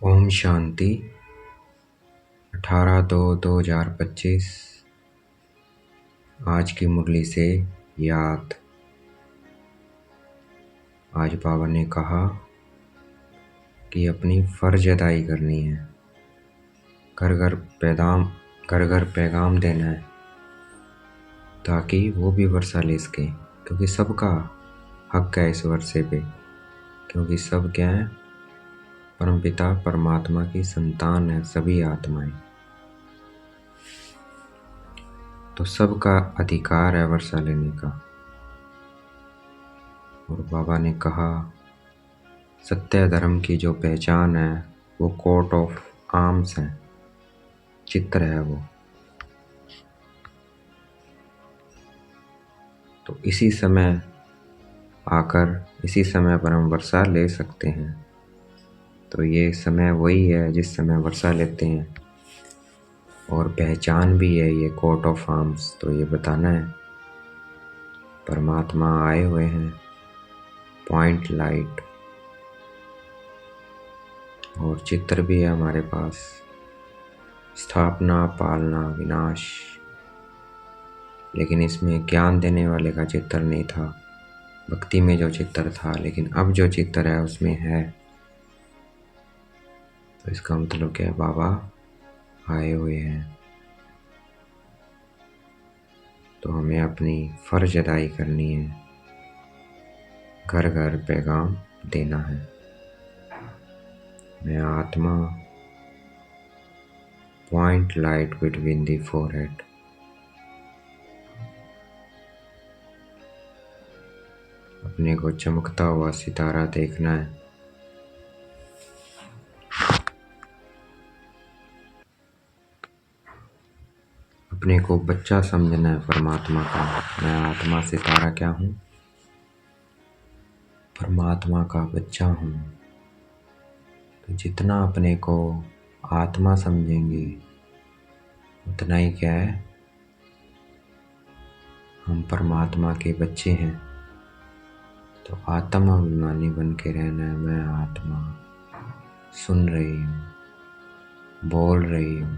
ओम शांति। 18/2/2025 आज की मुरली से याद। आज बाबा ने कहा कि अपनी फर्ज अदाई करनी है, घर घर पैगाम देना है ताकि वो भी वर्षा ले सके, क्योंकि सबका हक है इस वर्षे पे, क्योंकि सब क्या है, परमपिता परमात्मा की संतान है सभी आत्माएं, तो सबका अधिकार है वर्षा लेने का। और बाबा ने कहा सत्य धर्म की जो पहचान है वो कोट ऑफ आर्म्स है, चित्र है वो। तो इसी समय पर हम वर्षा ले सकते हैं। तो ये समय वही है जिस समय वर्षा लेते हैं, और पहचान भी है ये कोट ऑफ आर्म्स। तो ये बताना है परमात्मा आए हुए हैं, पॉइंट लाइट, और चित्र भी है हमारे पास, स्थापना, पालना, विनाश। लेकिन इसमें ज्ञान देने वाले का चित्र नहीं था, भक्ति में जो चित्र था, लेकिन अब जो चित्र है उसमें है। तो इसका मतलब क्या है, बाबा आए हुए हैं, तो हमें अपनी फर्ज अदाई करनी है, घर घर पैगाम देना है। मैं आत्मा, point light between the forehead. अपने को चमकता हुआ सितारा देखना है। अपने को बच्चा समझना है परमात्मा का। मैं आत्मा सितारा क्या हूँ, परमात्मा का बच्चा हूँ। तो जितना अपने को आत्मा समझेंगे उतना ही क्या है, हम परमात्मा के बच्चे हैं। तो आत्मा अभिमानी बन के रहना है। मैं आत्मा सुन रही हूँ, बोल रही हूँ,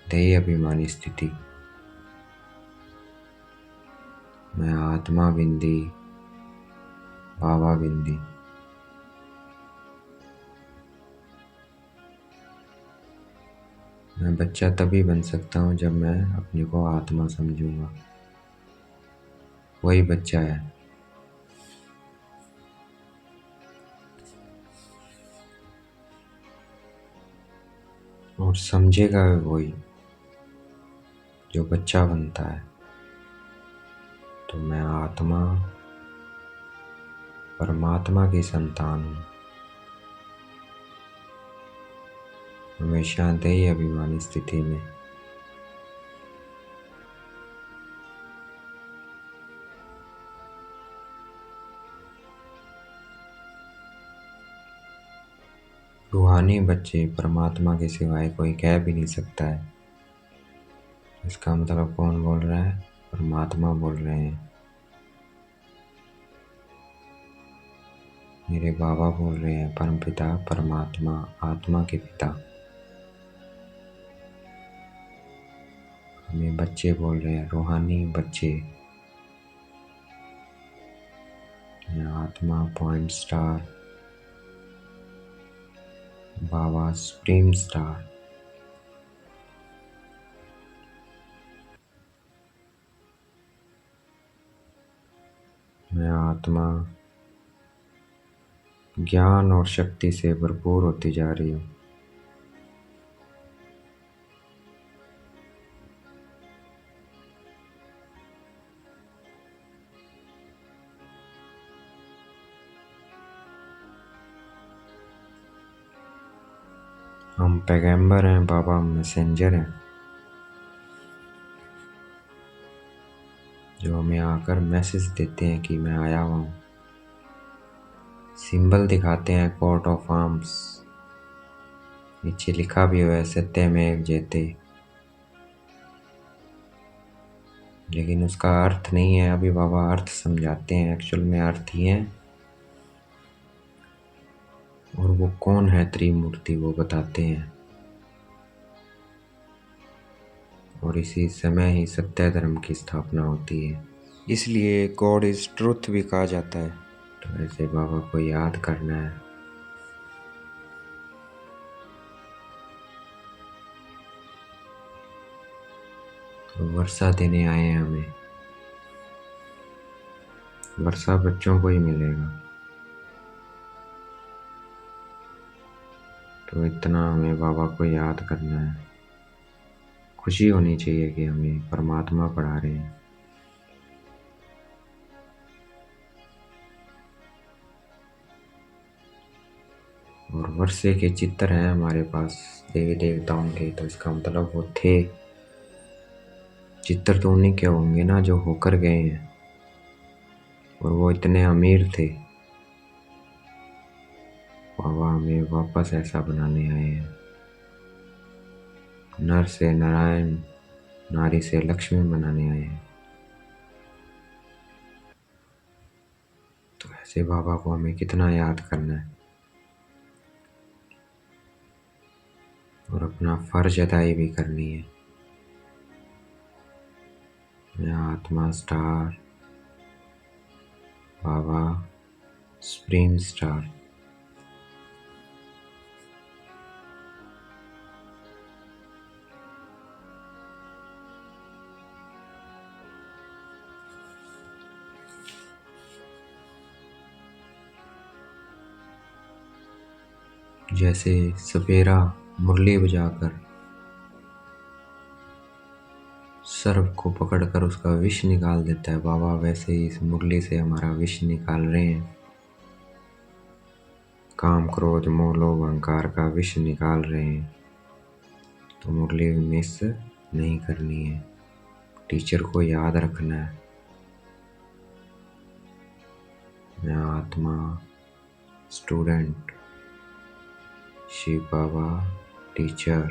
देह अभिमानी स्थिति। मैं आत्मा बिंदी, बाबा बिंदी। मैं बच्चा तभी बन सकता हूँ जब मैं अपने को आत्मा समझूंगा, वही बच्चा है। और समझेगा वही जो बच्चा बनता है। तो मैं आत्मा परमात्मा की संतान हूँ, हमेशा देह अभिमानी स्थिति में। रूहानी बच्चे परमात्मा के सिवाय कोई कह भी नहीं सकता है। इसका मतलब कौन बोल रहा है, परमात्मा बोल रहे हैं। मेरे बाबा बोल रहे हैं, परमपिता परमात्मा, आत्मा के पिता। हमें बच्चे बोल रहे हैं, रूहानी बच्चे। मैं आत्मा, पॉइंट स्टार, बाबा सुप्रीम स्टार। मैं आत्मा ज्ञान और शक्ति से भरपूर होती जा रही हूँ। हम पैगंबर हैं, बाबा मैसेंजर हैं, जो हमें आकर मैसेज देते हैं कि मैं आया हुआ हूँ। सिंबल दिखाते हैं, कोट ऑफ आर्म्स, नीचे लिखा भी हुआ है सत्यमेव जयते, लेकिन उसका अर्थ नहीं है। अभी बाबा अर्थ समझाते हैं। एक्चुअल में अर्थ ही है और वो कौन है त्रिमूर्ति वो बताते हैं। और इसी समय ही सत्य धर्म की स्थापना होती है, इसलिए गॉड इज ट्रुथ भी कहा जाता है। तो ऐसे बाबा को याद करना है। तो वर्षा देने आए हैं हमें, वर्षा बच्चों को ही मिलेगा। तो इतना हमें बाबा को याद करना है। खुशी होनी चाहिए कि हमें परमात्मा पढ़ा रहे हैं। और वर्षे के चित्र हैं हमारे पास देवी देवताओं के, तो इसका मतलब वो थे। चित्र तो उन्हीं के होंगे ना जो होकर गए हैं, और वो इतने अमीर थे। बाबा हमें वापस ऐसा बनाने आए हैं। नर से नारायण, नारी से लक्ष्मी बनाने आए हैं। तो ऐसे बाबा को हमें कितना याद करना है और अपना फर्ज अदाई भी करनी है। मैं आत्मा स्टार, बाबा सुप्रीम स्टार। जैसे सपेरा मुरली बजाकर सर्प को पकड़कर उसका विष निकाल देता है, बाबा वैसे ही इस मुरली से हमारा विष निकाल रहे हैं। काम क्रोध मोह लोभ अहंकार का विष निकाल रहे हैं। तो मुरली मिस नहीं करनी है, टीचर को याद रखना है। मैं आत्मा स्टूडेंट, शिव बाबा टीचर।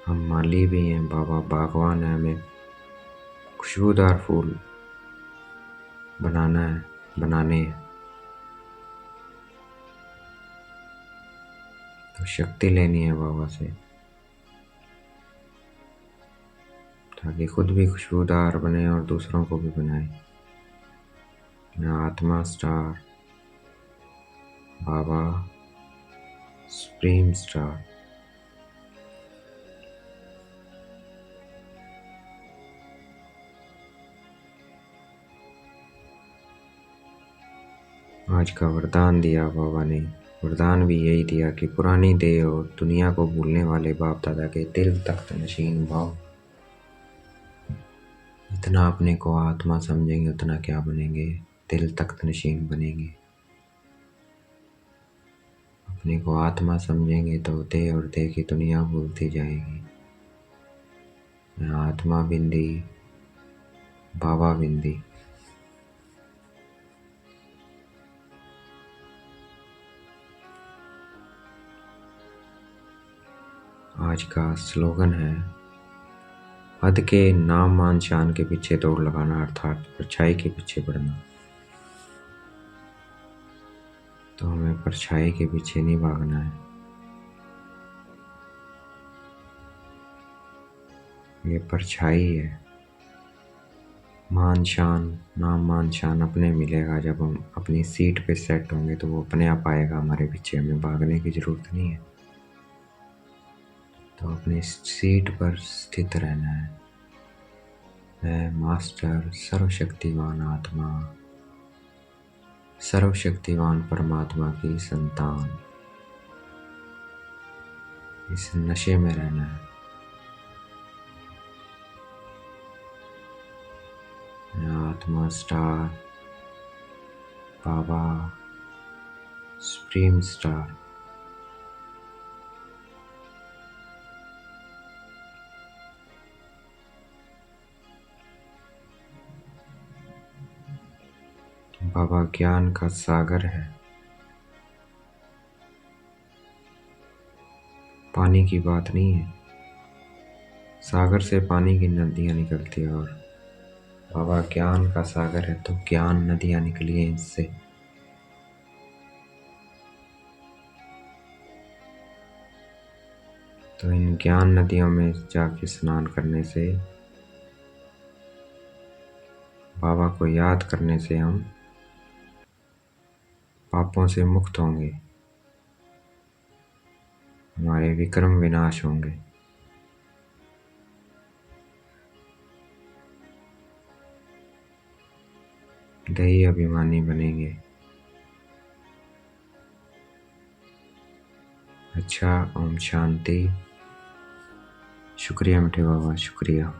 हम माली भी हैं, बाबा बागवान है। हमें खुशबूदार फूल बनाने हैं। तो शक्ति लेनी है बाबा से, ताकि खुद भी खुशबूदार बने और दूसरों को भी बनाए। मैं आत्मा स्टार, बाबा सुप्रीम स्टार। आज का वरदान दिया बाबा ने, वरदान भी यही दिया कि पुरानी देह और दुनिया को भूलने वाले बाप दादा के दिल तख्त नशीन भाव। जितना अपने को आत्मा समझेंगे उतना क्या बनेंगे, दिल तख्त नशीन बनेंगे। अपने को आत्मा समझेंगे तो देह और देह की दुनिया भूलती जाएगी। मैं आत्मा बिंदी, बाबा बिंदी। आज का स्लोगन है, हद के नाम मान शान के पीछे दौड़ लगाना, अर्थात परछाई के पीछे बढ़ना। तो हमें परछाई के पीछे नहीं भागना है। ये परछाई है। मान शान, नाम मान शान अपने मिलेगा जब हम अपनी सीट पे सेट होंगे, तो वो अपने आप आएगा हमारे पीछे, हमें भागने की जरूरत नहीं है। तो अपनी सीट पर स्थित रहना है। मैं मास्टर सर्वशक्तिमान आत्मा, सर्वशक्तिमान परमात्मा की संतान, इस नशे में रहना है। मैं आत्मा स्टार, बाबा सुप्रीम स्टार। बाबा ज्ञान का सागर है। पानी की बात नहीं है, सागर से पानी की नदियाँ निकलती है और बाबा ज्ञान का सागर है, तो ज्ञान नदियाँ निकली हैं इससे। तो इन ज्ञान नदियों में जाके स्नान करने से, बाबा को याद करने से हम पापों से मुक्त होंगे, हमारे विक्रम विनाश होंगे। दैवी अभिमानी बनेंगे। अच्छा, ओम शांति। शुक्रिया मीठे बाबा, शुक्रिया।